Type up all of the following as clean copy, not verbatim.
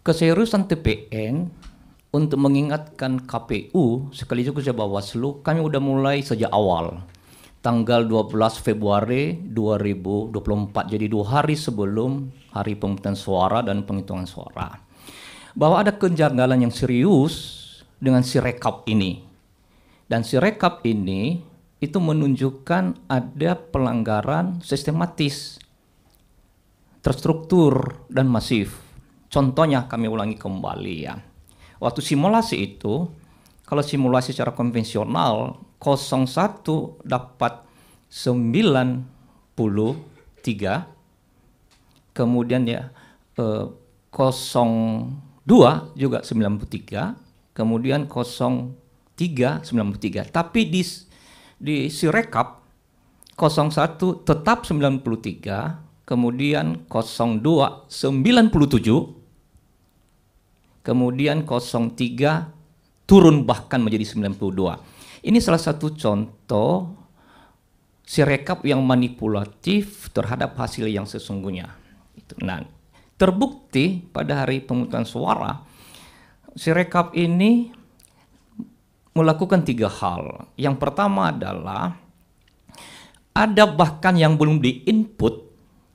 Keseriusan TPN untuk mengingatkan KPU sekaligus juga Bawaslu, kami udah mulai sejak awal. Tanggal 12 Februari 2024, jadi 2 hari sebelum hari pemungutan suara dan penghitungan suara. Bahwa ada kejanggalan yang serius dengan Sirekap ini. Dan Sirekap ini itu menunjukkan ada pelanggaran sistematis, terstruktur, dan masif. Contohnya kami ulangi kembali ya. Waktu simulasi itu, kalau simulasi secara konvensional, 01 dapat 93, kemudian ya 02 juga 93, kemudian 03 93. Tapi di Sirekap 01 tetap 93, kemudian 02 97, kemudian 03 turun bahkan menjadi 92. Ini salah satu contoh Sirekap yang manipulatif terhadap hasil yang sesungguhnya. Nah, terbukti pada hari pemungutan suara, Sirekap ini melakukan 3 hal. Yang pertama adalah ada bahkan yang belum diinput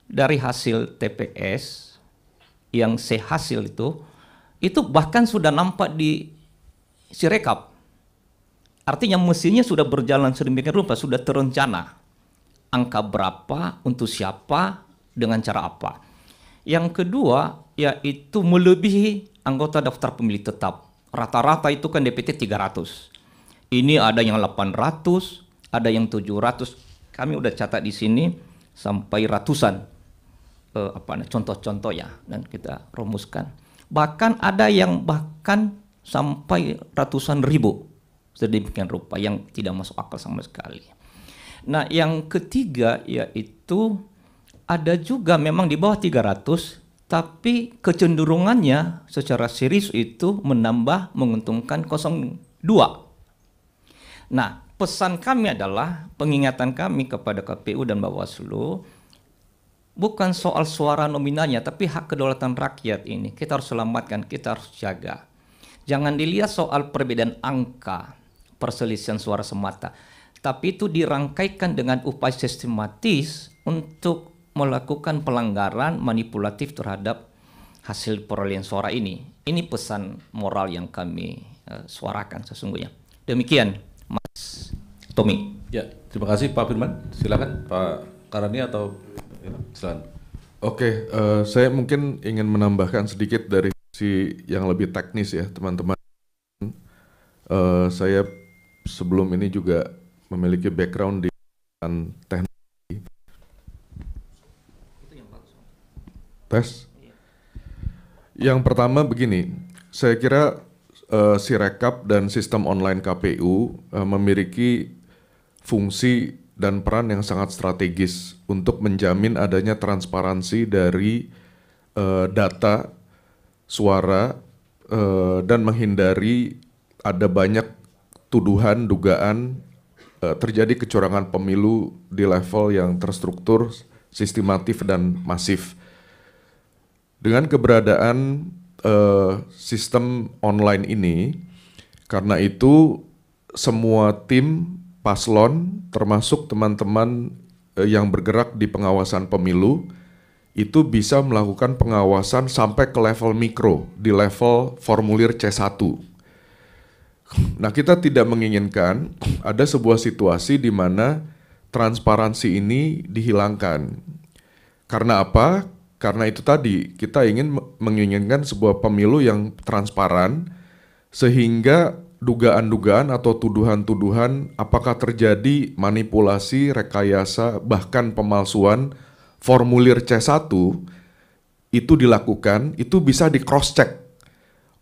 dari hasil TPS yang sehasil itu bahkan sudah nampak di Sirekap. Artinya mesinnya sudah berjalan sedemikian rupa, sudah terencana. Angka berapa, untuk siapa, dengan cara apa. Yang kedua, yaitu melebihi anggota daftar pemilih tetap. Rata-rata itu kan DPT 300. Ini ada yang 800, ada yang 700. Kami udah catat di sini sampai ratusan contoh-contoh ya, dan kita rumuskan. Bahkan ada yang bahkan sampai ratusan ribu sedemikian rupa yang tidak masuk akal sama sekali. Nah, yang ketiga yaitu ada juga memang di bawah 300, tapi kecenderungannya secara serius itu menambah menguntungkan 02. Nah, pesan kami adalah, pengingatan kami kepada KPU dan Bawaslu, bukan soal suara nominalnya, tapi hak kedaulatan rakyat ini. Kita harus selamatkan, kita harus jaga. Jangan dilihat soal perbedaan angka, perselisihan suara semata, tapi itu dirangkaikan dengan upaya sistematis untuk melakukan pelanggaran manipulatif terhadap hasil perolehan suara ini. Ini pesan moral yang kami suarakan sesungguhnya. Demikian, Mas Tommy. Ya, terima kasih Pak Firman. Silakan Pak Karani atau silakan. Oke, saya mungkin ingin menambahkan sedikit dari sisi yang lebih teknis ya, teman-teman. Saya sebelum ini juga memiliki background di teknologi. Tes. Yang pertama begini, saya kira Sirekap dan sistem online KPU memiliki fungsi dan peran yang sangat strategis untuk menjamin adanya transparansi dari data suara dan menghindari ada banyak tuduhan, dugaan terjadi kecurangan pemilu di level yang terstruktur, sistematif, dan masif. Dengan keberadaan sistem online ini, karena itu semua tim paslon, termasuk teman-teman yang bergerak di pengawasan pemilu, itu bisa melakukan pengawasan sampai ke level mikro, di level formulir C1. Nah, kita tidak menginginkan ada sebuah situasi di mana transparansi ini dihilangkan. Karena apa? Karena itu tadi, kita menginginkan sebuah pemilu yang transparan, sehingga dugaan-dugaan atau tuduhan-tuduhan apakah terjadi manipulasi, rekayasa, bahkan pemalsuan formulir C1 itu dilakukan, itu bisa di cross-check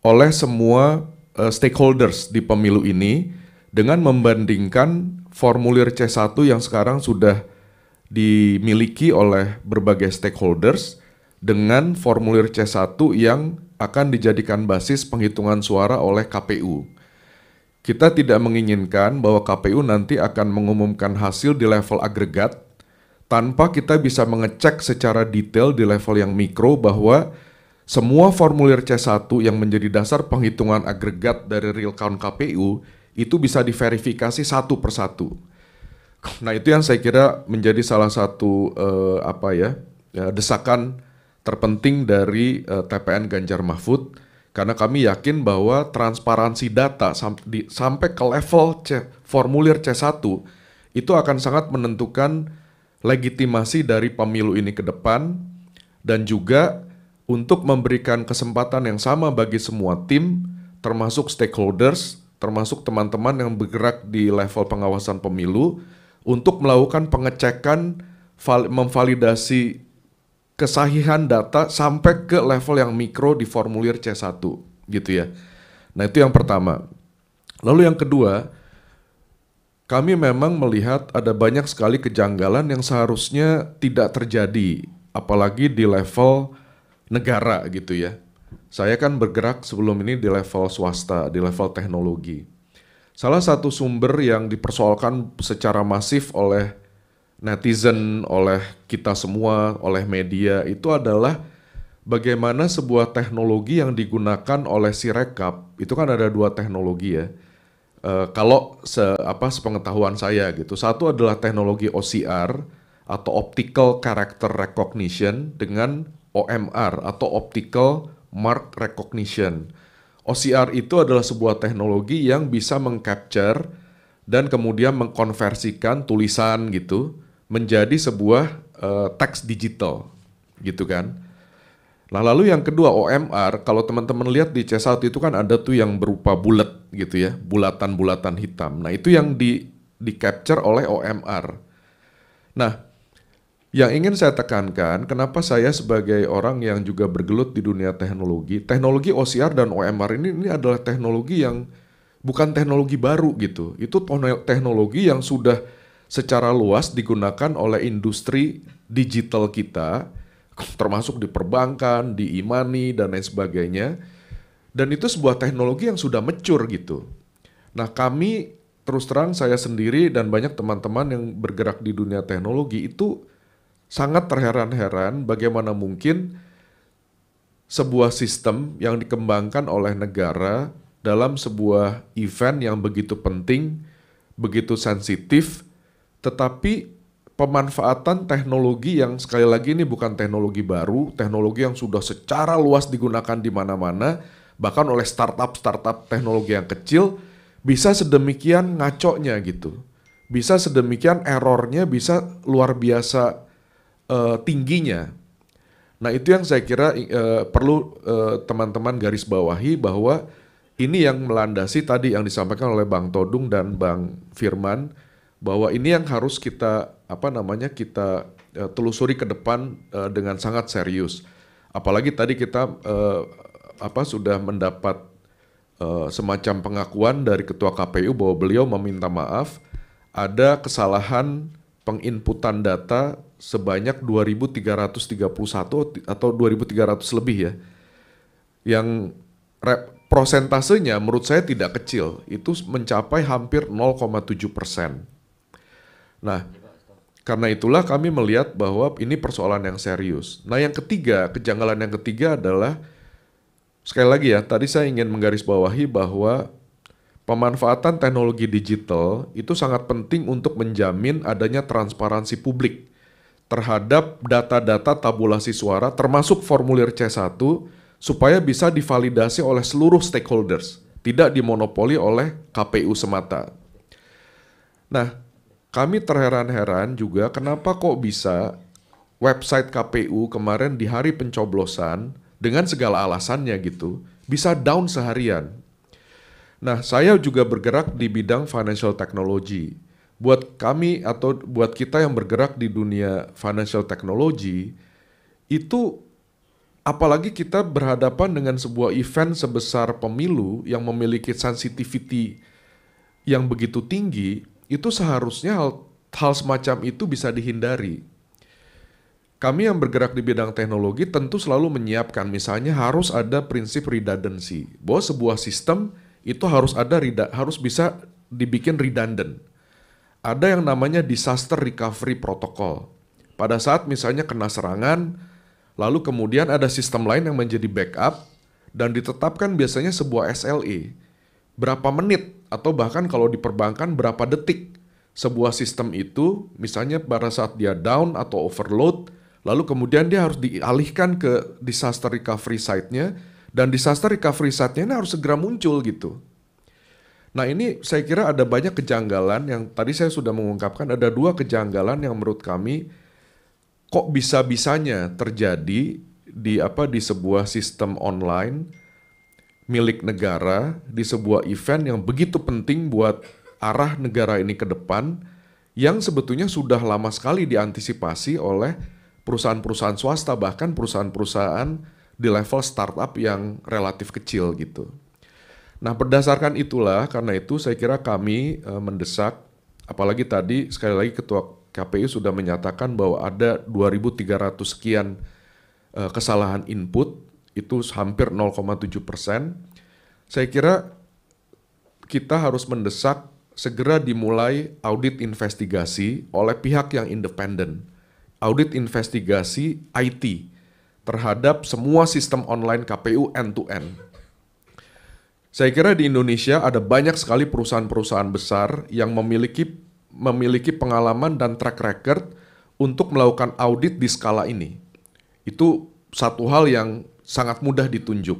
oleh semua stakeholders di pemilu ini dengan membandingkan formulir C1 yang sekarang sudah dimiliki oleh berbagai stakeholders dengan formulir C1 yang akan dijadikan basis penghitungan suara oleh KPU. Kita tidak menginginkan bahwa KPU nanti akan mengumumkan hasil di level agregat tanpa kita bisa mengecek secara detail di level yang mikro bahwa semua formulir C1 yang menjadi dasar penghitungan agregat dari real count KPU itu bisa diverifikasi satu persatu. Nah, itu yang saya kira menjadi salah satu desakan terpenting dari TPN Ganjar Mahfud, karena kami yakin bahwa transparansi data sampai ke level formulir C1 itu akan sangat menentukan legitimasi dari pemilu ini ke depan, dan juga untuk memberikan kesempatan yang sama bagi semua tim, termasuk stakeholders, termasuk teman-teman yang bergerak di level pengawasan pemilu, untuk melakukan pengecekan, memvalidasi kesahihan data sampai ke level yang mikro di formulir C1, gitu ya. Nah, itu yang pertama. Lalu yang kedua, kami memang melihat ada banyak sekali kejanggalan yang seharusnya tidak terjadi, apalagi di level negara gitu ya. Saya kan bergerak sebelum ini di level swasta, di level teknologi. Salah satu sumber yang dipersoalkan secara masif oleh netizen, oleh kita semua, oleh media, itu adalah bagaimana sebuah teknologi yang digunakan oleh Sirekap, itu kan ada dua teknologi ya. Kalau sepengetahuan saya gitu, satu adalah teknologi OCR atau Optical Character Recognition dengan OMR atau Optical Mark Recognition. OCR itu adalah sebuah teknologi yang bisa mengcapture dan kemudian mengkonversikan tulisan gitu menjadi sebuah teks digital gitu kan. Nah, lalu yang kedua OMR, kalau teman-teman lihat di C1 itu kan ada tuh yang berupa bulat gitu ya, bulatan-bulatan hitam. Nah, itu yang di capture oleh OMR. Nah, yang ingin saya tekankan, kenapa saya sebagai orang yang juga bergelut di dunia teknologi OCR dan OMR ini adalah teknologi yang bukan teknologi baru gitu. Itu teknologi yang sudah secara luas digunakan oleh industri digital kita, termasuk di perbankan, di e-money, dan lain sebagainya. Dan itu sebuah teknologi yang sudah mature gitu. Nah, kami terus terang, saya sendiri dan banyak teman-teman yang bergerak di dunia teknologi itu sangat terheran-heran bagaimana mungkin sebuah sistem yang dikembangkan oleh negara dalam sebuah event yang begitu penting, begitu sensitif, tetapi pemanfaatan teknologi yang sekali lagi ini bukan teknologi baru, teknologi yang sudah secara luas digunakan di mana-mana, bahkan oleh startup teknologi yang kecil, bisa sedemikian ngaconya gitu. Bisa sedemikian errornya bisa luar biasa tingginya. Nah, itu yang saya kira perlu teman-teman garis bawahi, bahwa ini yang melandasi tadi yang disampaikan oleh Bang Todung dan Bang Firman, bahwa ini yang harus kita kita telusuri ke depan dengan sangat serius. Apalagi tadi kita sudah mendapat semacam pengakuan dari Ketua KPU bahwa beliau meminta maaf ada kesalahan penginputan data sebanyak 2.331 atau 2.300 lebih ya. Yang prosentasenya menurut saya tidak kecil, itu mencapai hampir 0,7%. Nah, karena itulah kami melihat bahwa ini persoalan yang serius. Nah, yang ketiga, kejanggalan yang ketiga adalah, sekali lagi ya, tadi saya ingin menggarisbawahi bahwa pemanfaatan teknologi digital itu sangat penting untuk menjamin adanya transparansi publik terhadap data-data tabulasi suara termasuk formulir C1 supaya bisa divalidasi oleh seluruh stakeholders, tidak dimonopoli oleh KPU semata. Nah, kami terheran-heran juga kenapa kok bisa website KPU kemarin di hari pencoblosan dengan segala alasannya gitu, bisa down seharian. Nah, saya juga bergerak di bidang financial technology. Buat kami atau buat kita yang bergerak di dunia financial technology, itu apalagi kita berhadapan dengan sebuah event sebesar pemilu yang memiliki sensitivity yang begitu tinggi, itu seharusnya hal semacam itu bisa dihindari. Kami yang bergerak di bidang teknologi tentu selalu menyiapkan, misalnya harus ada prinsip redundancy, bahwa sebuah sistem itu harus bisa dibikin redundant. Ada yang namanya disaster recovery protocol. Pada saat misalnya kena serangan, lalu kemudian ada sistem lain yang menjadi backup, dan ditetapkan biasanya sebuah SLA. Berapa menit, atau bahkan kalau di perbankan berapa detik sebuah sistem itu, misalnya pada saat dia down atau overload, lalu kemudian dia harus dialihkan ke disaster recovery site-nya, dan disaster recovery site-nya ini harus segera muncul gitu. Nah ini saya kira ada banyak kejanggalan yang tadi saya sudah mengungkapkan, ada 2 kejanggalan yang menurut kami kok bisa-bisanya terjadi di sebuah sistem online milik negara, di sebuah event yang begitu penting buat arah negara ini ke depan, yang sebetulnya sudah lama sekali diantisipasi oleh perusahaan-perusahaan swasta, bahkan perusahaan-perusahaan di level startup yang relatif kecil gitu. Nah berdasarkan itulah, karena itu saya kira kami mendesak, apalagi tadi sekali lagi Ketua KPU sudah menyatakan bahwa ada 2.300 sekian kesalahan input, itu hampir 0,7%. Saya kira kita harus mendesak segera dimulai audit investigasi oleh pihak yang independen. Audit investigasi IT terhadap semua sistem online KPU end-to-end. Saya kira di Indonesia ada banyak sekali perusahaan-perusahaan besar yang memiliki pengalaman dan track record untuk melakukan audit di skala ini. Itu satu hal yang sangat mudah ditunjuk.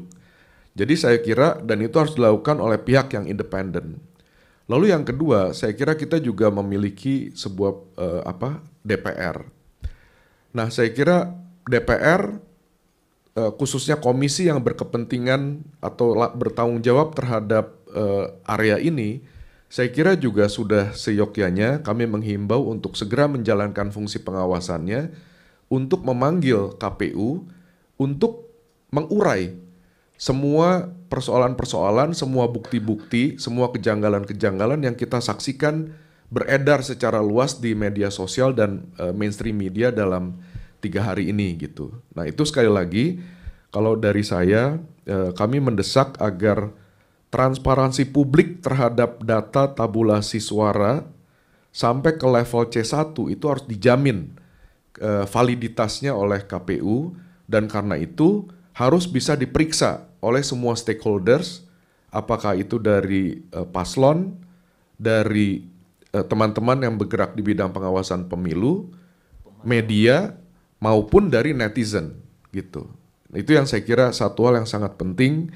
Jadi saya kira, dan itu harus dilakukan oleh pihak yang independen. Lalu yang kedua, saya kira kita juga memiliki sebuah DPR. Nah, saya kira DPR khususnya komisi yang berkepentingan atau bertanggung jawab terhadap area ini, saya kira juga sudah seyogyanya kami menghimbau untuk segera menjalankan fungsi pengawasannya, untuk memanggil KPU untuk mengurai semua persoalan-persoalan, semua bukti-bukti, semua kejanggalan-kejanggalan yang kita saksikan beredar secara luas di media sosial dan mainstream media dalam 3 hari ini gitu. Nah itu sekali lagi, kalau dari saya, kami mendesak agar transparansi publik terhadap data tabulasi suara sampai ke level C1 itu harus dijamin validitasnya oleh KPU, dan karena itu harus bisa diperiksa oleh semua stakeholders, apakah itu dari paslon, dari teman-teman yang bergerak di bidang pengawasan pemilu, media, maupun dari netizen gitu. Itu yang saya kira satu hal yang sangat penting,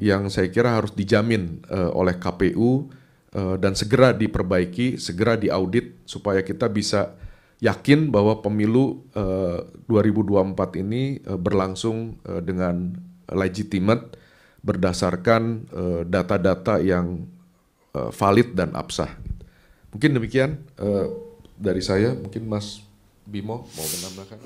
yang saya kira harus dijamin oleh KPU dan segera diperbaiki, segera diaudit supaya kita bisa yakin bahwa pemilu 2024 ini berlangsung dengan legitimate berdasarkan data-data yang valid dan absah. Mungkin demikian dari saya, mungkin Mas Bimo mau menambahkan.